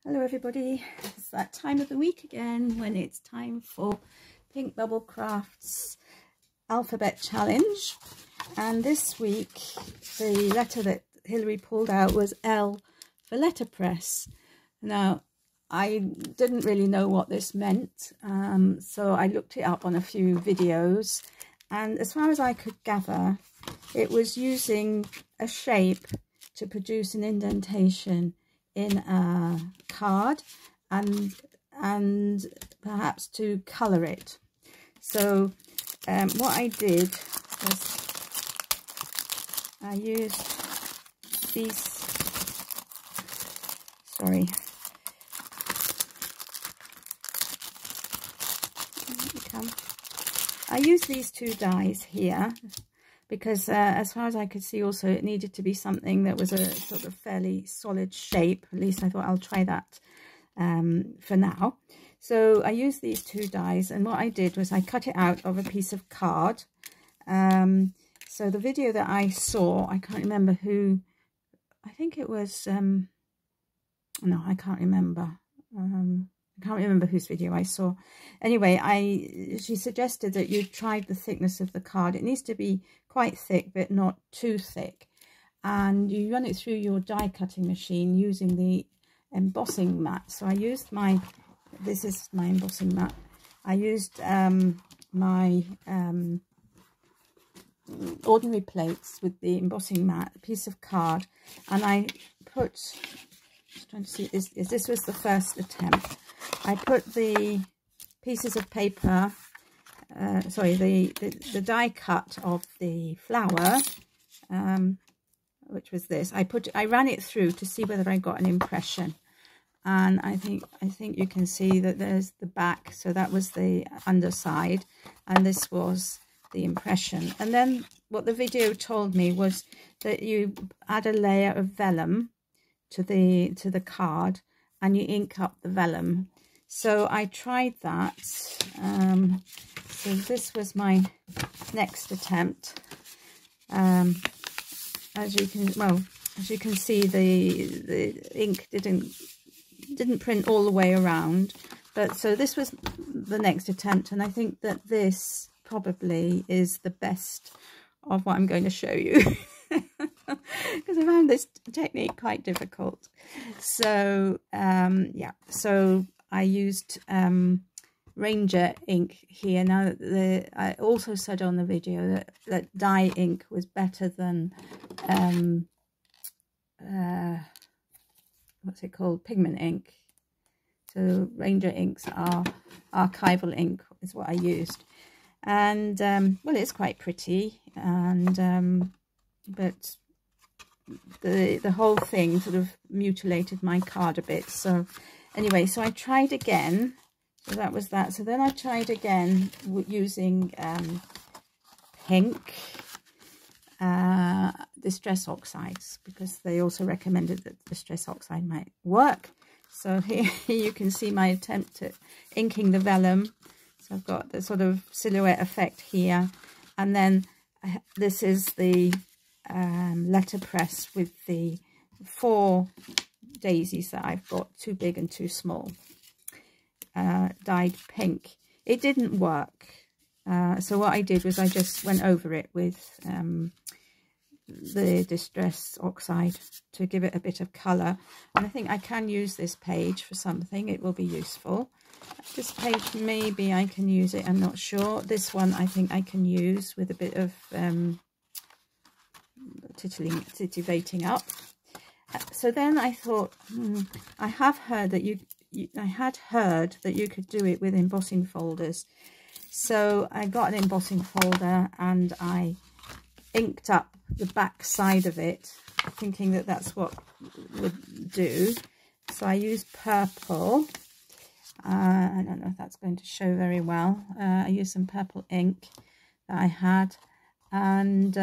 Hello everybody, it's that time of the week again when it's time for Pink Bubble Crafts Alphabet Challenge, and this week the letter that Hilary pulled out was L for letterpress. Now I didn't really know what this meant, so I looked it up on a few videos, and as far as I could gather it was using a shape to produce an indentation in a card and perhaps to colour it. So what I did was I used these, sorry, I used these two dies here because as far as I could see also it needed to be something that was a sort of fairly solid shape. At least I thought I'll try that for now. So I used these two dies, and what I did was I cut it out of a piece of card. So the video that I saw, I can't remember who, I think it was, no, I can't remember. I can't remember whose video I saw. Anyway, she suggested that you tried the thickness of the card. It needs to be quite thick, but not too thick. And you run it through your die cutting machine using the embossing mat. So I used this is my embossing mat. I used my ordinary plates with the embossing mat, a piece of card, and I put, just trying to see, this was the first attempt. I put the pieces of paper, the die cut of the flower, which was this. I ran it through to see whether I got an impression, and I think you can see that there's the back. So that was the underside, and this was the impression. And then what the video told me was that you add a layer of vellum to the card, and you ink up the vellum. So I tried that. So this was my next attempt. As you can see, the ink didn't print all the way around. But so this was the next attempt, and I think that this probably is the best of what I'm going to show you. Because I found this technique quite difficult. So yeah, so I used Ranger ink here. Now I also said on the video that dye ink was better than what's it called, pigment ink. So Ranger inks are archival ink is what I used, and well, it's quite pretty, and but the whole thing sort of mutilated my card a bit. So anyway, so I tried again. So that was that. So then I tried again using pink distress oxides, because they also recommended that distress oxide might work. So here you can see my attempt at inking the vellum. So I've got the sort of silhouette effect here, and then this is the letterpress with the 4 daisies that I've got, 2 big and 2 small, dyed pink. It didn't work, so what I did was I just went over it with the distress oxide to give it a bit of colour. And I think I can use this page for something. It will be useful. This page, maybe I can use it, I'm not sure. This one I think I can use with a bit of titivating up. So then I thought, I have heard that I had heard that you could do it with embossing folders. So I got an embossing folder and I inked up the back side of it, thinking that that's what would do. So I used purple. I don't know if that's going to show very well. I used some purple ink that I had, and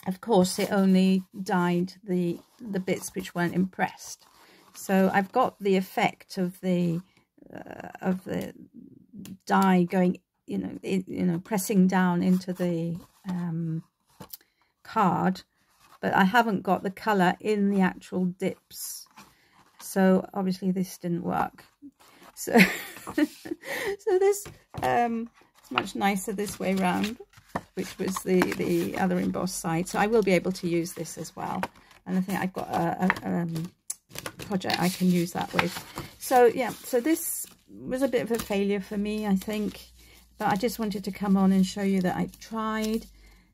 of course it only dyed the bits which weren't impressed. So I've got the effect of the dye going, pressing down into the card, but I haven't got the colour in the actual dips. So obviously this didn't work. So, so this it's much nicer this way round, which was the other embossed side. So I will be able to use this as well. And I think I've got a project I can use that with. So yeah, so this was a bit of a failure for me, I think. But I just wanted to come on and show you that I tried.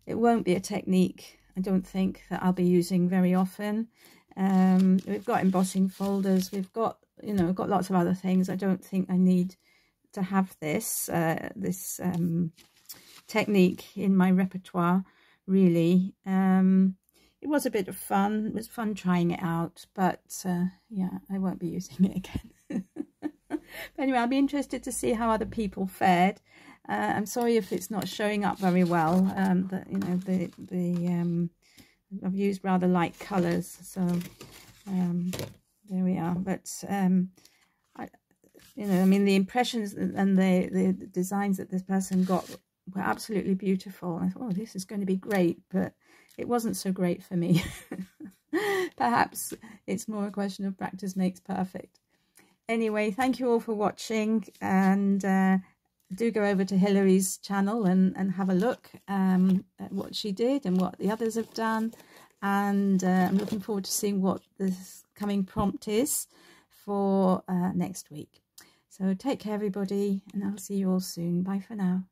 It won't be a technique, I don't think, that I'll be using very often. We've got embossing folders. We've got, you know, got lots of other things. I don't think I need to have this technique in my repertoire, really. It was a bit of fun. It was fun trying it out, but yeah, I won't be using it again. But anyway, I'll be interested to see how other people fared. I'm sorry if it's not showing up very well. That, you know, I've used rather light colours, so there we are. But you know, I mean, the impressions and the designs that this person got were absolutely beautiful. I thought, oh, this is going to be great, but it wasn't so great for me. Perhaps it's more a question of practice makes perfect. Anyway, thank you all for watching, and do go over to Hilary's channel and have a look at what she did and what the others have done. And I'm looking forward to seeing what this coming prompt is for next week. So take care, everybody, and I'll see you all soon. Bye for now.